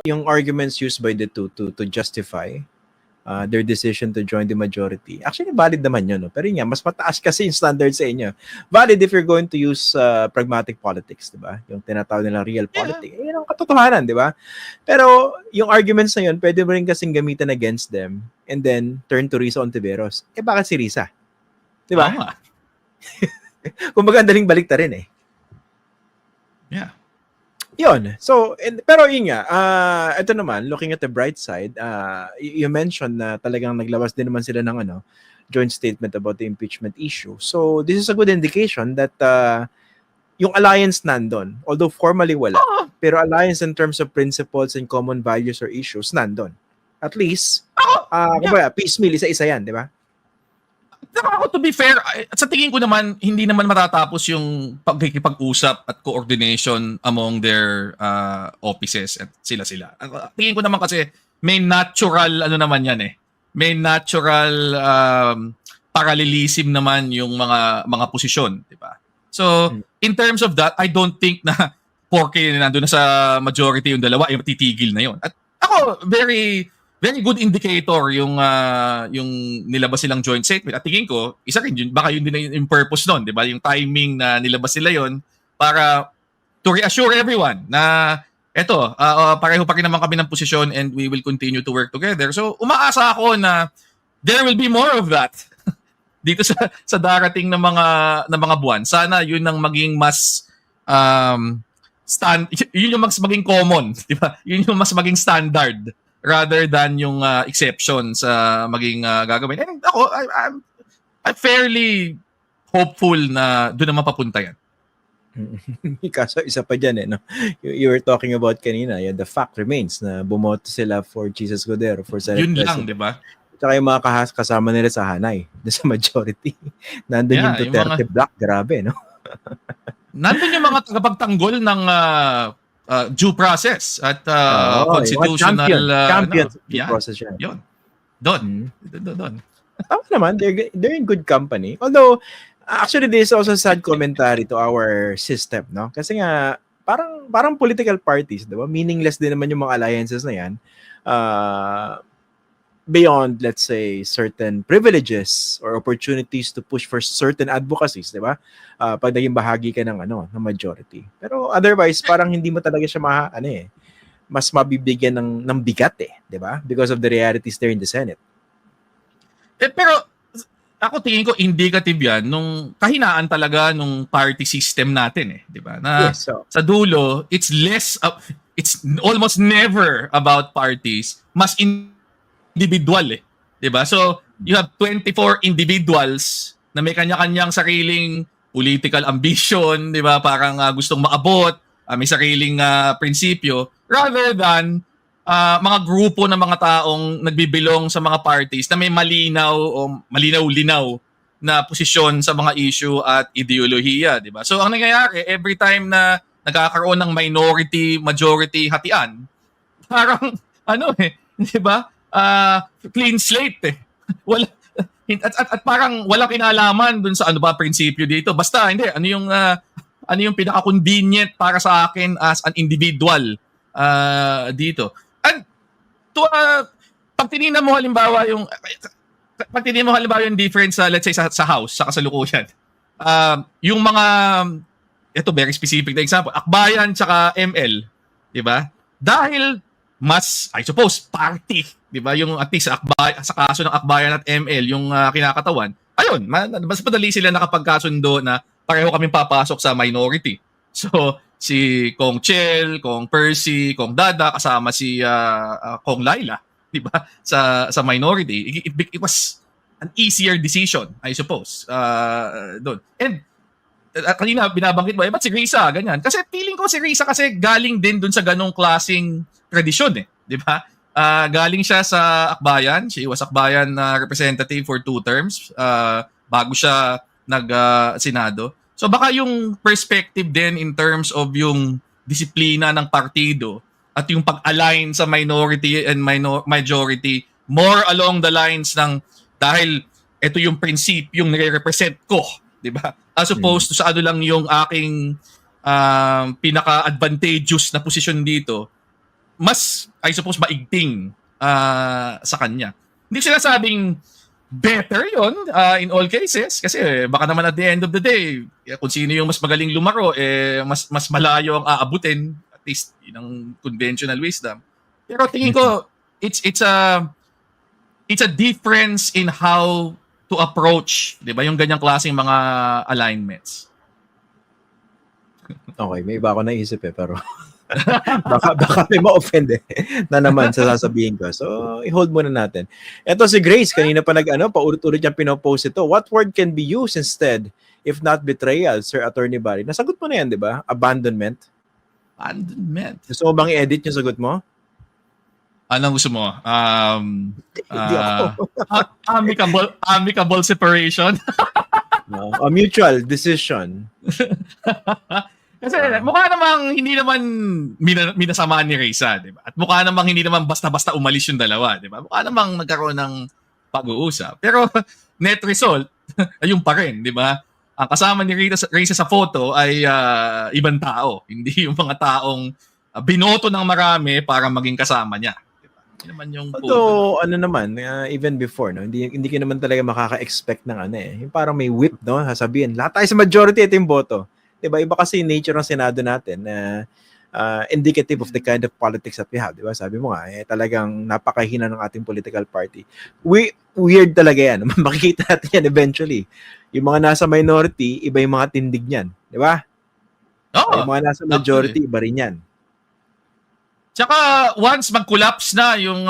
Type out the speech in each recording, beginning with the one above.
yung arguments used by the two to justify their decision to join the majority. Actually, valid naman yun. No? Pero yun nga, mas mataas kasi yung standard sa inyo. Valid if you're going to use pragmatic politics, di ba? Yung tinatawag nilang real politics. Yun ang katotohanan, di ba? Pero yung arguments na yun, pwede mo rin kasing gamitin against them and then turn to Risa Ontiveros. Bakit si Risa? Di ba? Kung maganda ring balikta rin eh. Yeah. Yun. So, pero yun nga, ito naman, looking at the bright side, you mentioned na talagang naglabas din naman sila ng joint statement about the impeachment issue. So, this is a good indication that yung alliance nandun, although formally wala, pero alliance in terms of principles and common values or issues nandun. At least, piecemeal, isa-isa yan, di ba? To be fair, sa tingin ko naman, hindi naman matatapos yung pagkikipag-usap at coordination among their offices at sila-sila. Tingin ko naman kasi may natural, naman yan eh. May natural parallelism naman yung mga posisyon, di ba? So, in terms of that, I don't think na porke nandun na sa majority yung dalawa, titigil na yun. At ako, very good indicator yung nilabas silang joint statement. At tingin ko, isa rin yun, baka yun din yung purpose nun, di ba? Yung timing na nilabas sila yun para to reassure everyone na eto, pareho pa rin naman kami ng posisyon and we will continue to work together. So, umaasa ako na there will be more of that dito sa darating na mga buwan. Sana yun ang maging mas yun yung mas maging common, di ba? Yun yung mas maging standard rather than yung exception sa maging gagawin. And ako, I'm fairly hopeful na doon naman papunta yan. Kaso isa pa dyan no? You were talking about kanina, the fact remains na bumoto sila for Jesus Cordero for Senate Yun President. lang, di ba? Tsaka yung mga kasama nila sa Hanay, sa majority. Nandun yung Duterte Black, grabe, no? Nandun yung mga tagapagtanggol ng due process at constitutional champion due process yan. Yun. Doon. Tama naman, they're in good company. Although actually this is also a sad commentary to our system, no? Kasi nga parang political parties, 'di ba? Meaningless din naman yung mga alliances na yan. Beyond, let's say, certain privileges or opportunities to push for certain advocacies, di ba? Pag naging bahagi ka ng majority. Pero otherwise, parang hindi mo talaga siya mas mabibigyan ng bigat di ba? Because of the realities there in the Senate. Pero ako tingin ko indicative yan nung kahinaan talaga nung party system natin di ba? Na yes, so, sa dulo, it's almost never about parties, mas individual di ba? So, you have 24 individuals na may kanya-kanyang sariling political ambition, di ba? Parang gustong maabot, may sariling prinsipyo, rather than mga grupo ng mga taong nagbibilong sa mga parties na may malinaw-linaw na posisyon sa mga issue at ideolohiya, di ba? So, ang nangyayari, every time na nagkakaroon ng minority-majority hatian, parang, di ba? Clean slate wala at parang walang kinalaman dun sa prinsipyo dito, basta hindi ano yung pinaka-convenient para sa akin as an individual dito. And pag tinignan mo halimbawa yung difference let's say sa House sa kasalukuyan, yung mga very specific na example, Akbayan tsaka ML, di ba? Dahil mas, I suppose, party, di ba? Yung at least sa kaso ng Akbayan at ML, yung kinakatawan, ayun, mas madali sila nakapagkasundo na pareho kaming papasok sa minority. So, si Kong Chel, Kong Percy, Kong Dada, kasama si Kong Laila, di ba? Sa minority. It was an easier decision, I suppose, doon. And, kanina binabanggit mo, ba't si Risa, ganyan? Kasi feeling ko si Risa kasi galing din dun sa ganong klaseng tradisyon di ba? Galing siya sa Akbayan. She was Akbayan representative for 2 terms bago siya nag-Senado. So baka yung perspective din in terms of yung disiplina ng partido at yung pag-align sa minority and majority more along the lines ng dahil ito yung prinsipyong nire-represent ko, di ba? As opposed to sa lang yung aking pinaka-advantageous na posisyon dito, mas, I suppose, maigting sa kanya. Hindi sila sabing better yon in all cases kasi baka naman at the end of the day kung sino yung mas magaling lumaro mas malayo ang aabutin, at least yun ang conventional wisdom. Pero tingin ko it's a difference in how to approach, 'di ba, yung ganyang klaseng mga alignments. Okay, may iba ako naisip pero baka may ma-offend na naman sa sasabihin ko. So, i-hold muna natin. Ito si Grace, kanina pa paulit-ulit niyang pinopost ito. What word can be used instead if not betrayal, Sir Attorney Barry? Nasagot mo na yan, di ba? Abandonment. Abandonment. Gusto mo bang i-edit yung sagot mo? Anong gusto mo? Hindi ako. Amicable separation. A mutual decision. Kasi mukha namang hindi naman minasamaan ni Reza, di ba? At mukha namang hindi naman basta-basta umalis yung dalawa, di ba? Mukha namang nagkaroon ng pag-uusap. Pero net result, ayun pa rin, di ba? Ang kasama ni Reza sa photo ay ibang tao, hindi yung mga taong binoto ng marami para maging kasama niya. Di ba? Hindi naman yung Although, even before, no, hindi ka naman talaga makaka-expect ng yung parang may whip, no? Sasabihin, lahat tayo sa majority, ito yung boto. Diba? Iba kasi yung nature ng Senado natin na indicative of the kind of politics that we have. Diba? Sabi mo nga, talagang napakahina ng ating political party. Weird talaga yan. Makikita natin yan eventually. Yung mga nasa minority, iba yung mga tindig niyan. Diba? Yung mga nasa majority, iba rin yan. Tsaka once mag-collapse na yung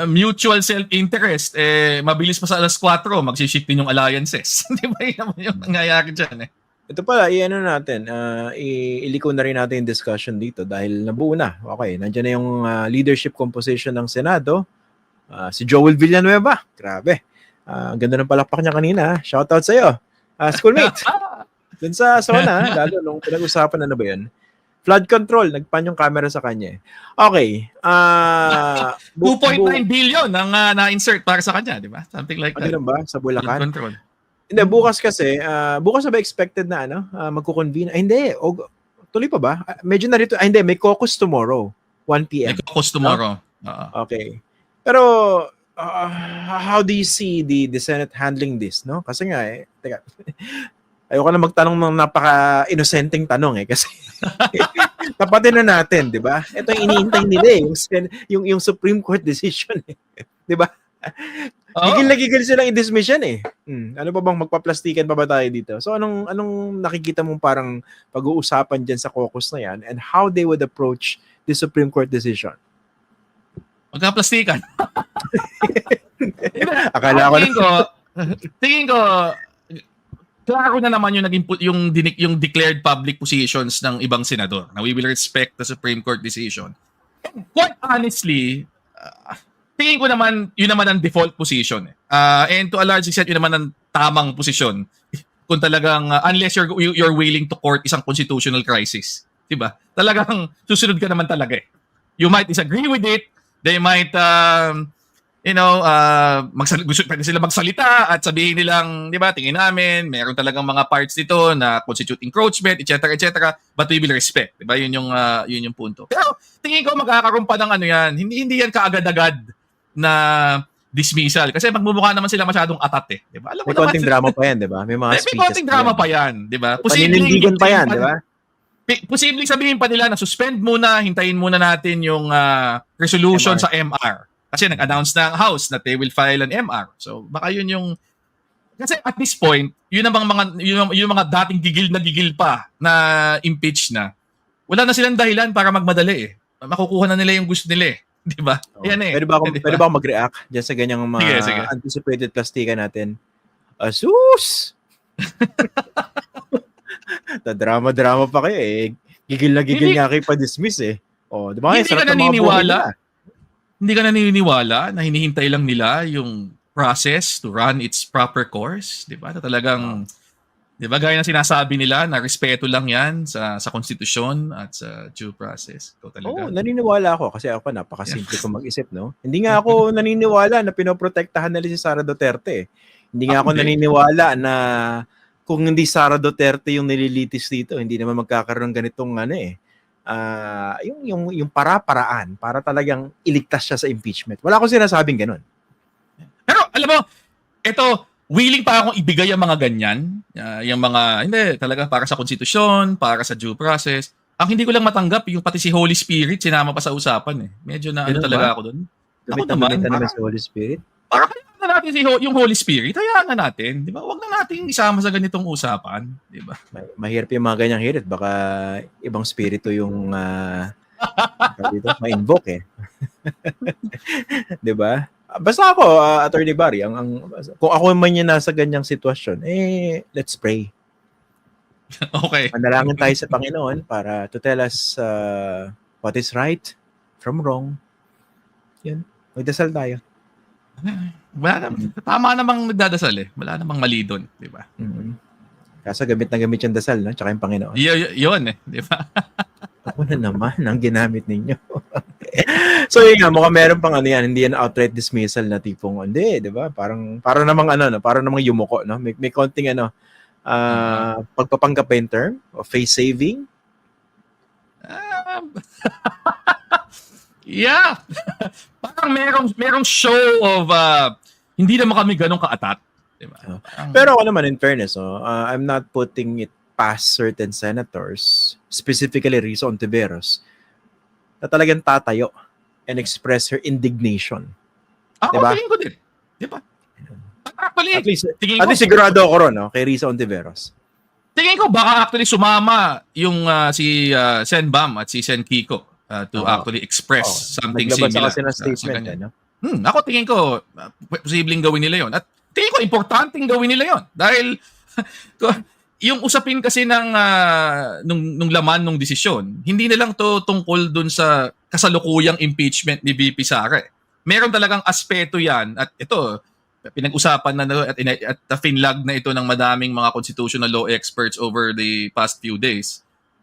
mutual self-interest, mabilis pa sa alas 4, magsishift din yung alliances. Di ba yun naman yung nangyayari dyan Ito pala, iliko na rin natin yung discussion dito dahil nabuo na. Okay, nandiyan na yung leadership composition ng Senado. Si Joel Villanueva, grabe. Ang ganda ng palakpak niya kanina. Shoutout sa'yo. Schoolmate. Dun sa zona, lalo nung pinag-usapan na ba yun? Flood control, nagpan yung camera sa kanya. Okay. 2.9 billion ang na-insert para sa kanya, di ba? Something like that. Ano ba? Sa Bulacan? Flood control. Hindi, bukas kasi, bukas na ba expected na magkukonvene? Hindi, tuloy pa ba? Medyo narito, hindi, may caucus tomorrow, 1 p.m. May caucus tomorrow. Okay. Pero, how do you see the Senate handling this, no? Kasi nga, teka, ayoko na magtanong ng napaka-innocenteng tanong kasi tapatin na natin, di ba? Ito yung iniintay nila yung Supreme Court decision di ba? Gigil na gigil silang i-dismiss yan Ano pa bang magpaplastikan pa ba tayo dito? So anong nakikita mong parang pag-uusapan dyan sa caucus na yan and how they would approach the Supreme Court decision? Magkaplastikan. Akala ko tingin ko klaro na naman yung declared public positions ng ibang senador na we will respect the Supreme Court decision. Quite honestly, tingin ko naman yun naman ang default position. And to a large extent yun naman ang tamang posisyon kung talagang unless you're willing to court isang constitutional crisis, 'di ba? Talagang susunod ka naman talaga You might disagree with it, they might pwede sila magsalita at sabihin nilang, di ba, tingin namin, meron talagang mga parts dito na constitute encroachment, etc., but we will respect. Di ba? Yun yung punto. Pero tingin ko magkakaroon pa ng hindi yan kaagad-agad na dismissal. Kasi magmumukha naman sila masyadong atat Di ba? Alam mo may konting drama pa yan, di ba? May mga speeches. May konting drama pa yan, di ba? Paninindigan pa yan, di ba? Posibleng sabihin pa nila na suspend muna, hintayin muna natin yung resolution sa MR. Kasi nag-announce na ang House that they will file an MR. So baka yun yung kasi at this point, yun ang mga dating gigil pa na impeach na. Wala na silang dahilan para magmadali Makukuha na nila yung gusto nila Di ba? Yan Pwede ba ako mag-react diyan sa ganyang mga sige. anticipated plastikan natin? Asus! Drama pa kayo Gigil na gigil nga kayo pa-dismiss di ba? Hindi ka naniniwala. Hindi ka naniniwala na hinihintay lang nila yung process to run its proper course, 'di ba? Talagang 'di ba gaya ng sinasabi nila na respeto lang 'yan sa konstitusyon at sa due process. Ikaw talaga. Naniniwala ako kasi ako napakasimple ko mag-isip, no? Hindi nga ako naniniwala na pinoprotektahan nila si Sara Duterte. Hindi nga ako naniniwala na kung hindi Sara Duterte yung nililitis dito, hindi naman magkakaroon ganitong yung para-paraan para talagang iligtas siya sa impeachment. Wala akong sinasabing ganun. Pero alam mo, ito, willing pa akong ibigay ang mga ganyan. Yung mga, hindi, talaga para sa konstitusyon, para sa due process. Ang hindi ko lang matanggap, yung pati si Holy Spirit, sinama pa sa usapan eh. Medyo na ano Ganun talaga ba? ako doon. Gamit Ako naman, naman si Holy Spirit. para kaya na natin yung Holy Spirit, hayaan na natin. Di ba? Huwag na natin isama sa ganitong usapan. Di ba? Mahirap yung mga ganyang hirit. Baka ibang spirito yung dito, ma-invoke eh. 'Di ba? Basta ako, Attorney Barry, kung ako man yung nasa ganyang sitwasyon, let's pray. Okay. Manalangin tayo sa Panginoon para to tell us what is right from wrong. Yun. Magdasal tayo. Tama namang nagdadasal eh. Wala namang mali doon. Di ba? Mm-hmm. Kaso gamit na gamit yung dasal, no? Tsaka yung Panginoon. Yun eh. Di ba? Ako na naman ang ginamit ninyo. So yun nga, mukhang meron pang ano yan, hindi yan outright dismissal na tipong, hindi, di ba? Para namang para namang yumuko, no? May konting pagpapanggap pa yung term o face saving. Yeah. Parang merong show of hindi naman kami ganun kaatat. Diba? Pero ako naman, in fairness, I'm not putting it past certain senators, specifically Risa Ontiveros, na talagang tatayo and express her indignation. Diba? Tingin ko din. Diba? Actually, at least sigurado ako ron, no? Kay Risa Ontiveros. Tingin ko baka actually sumama yung si Sen Bam at si Sen Kiko to actually express something similar. Naglabas kasi ng statement. No? Ako tingin ko, posibleng gawin nila yon. At tingin ko, importanteng gawin nila yon. Dahil, yung usapin kasi nung laman ng desisyon, hindi na lang to tungkol dun sa kasalukuyang impeachment ni VP Sara. Meron talagang aspeto yan. At ito, pinag-usapan na at finlag na ito ng madaming mga constitutional law experts over the past few days.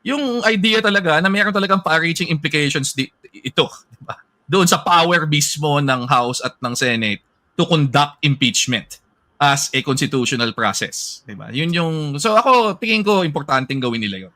Yung idea talaga na meron talagang far-reaching implications ito, diba? Doon sa power mismo ng House at ng Senate to conduct impeachment as a constitutional process, diba? Yun yung, so ako tingin ko importanteng gawin nila yun.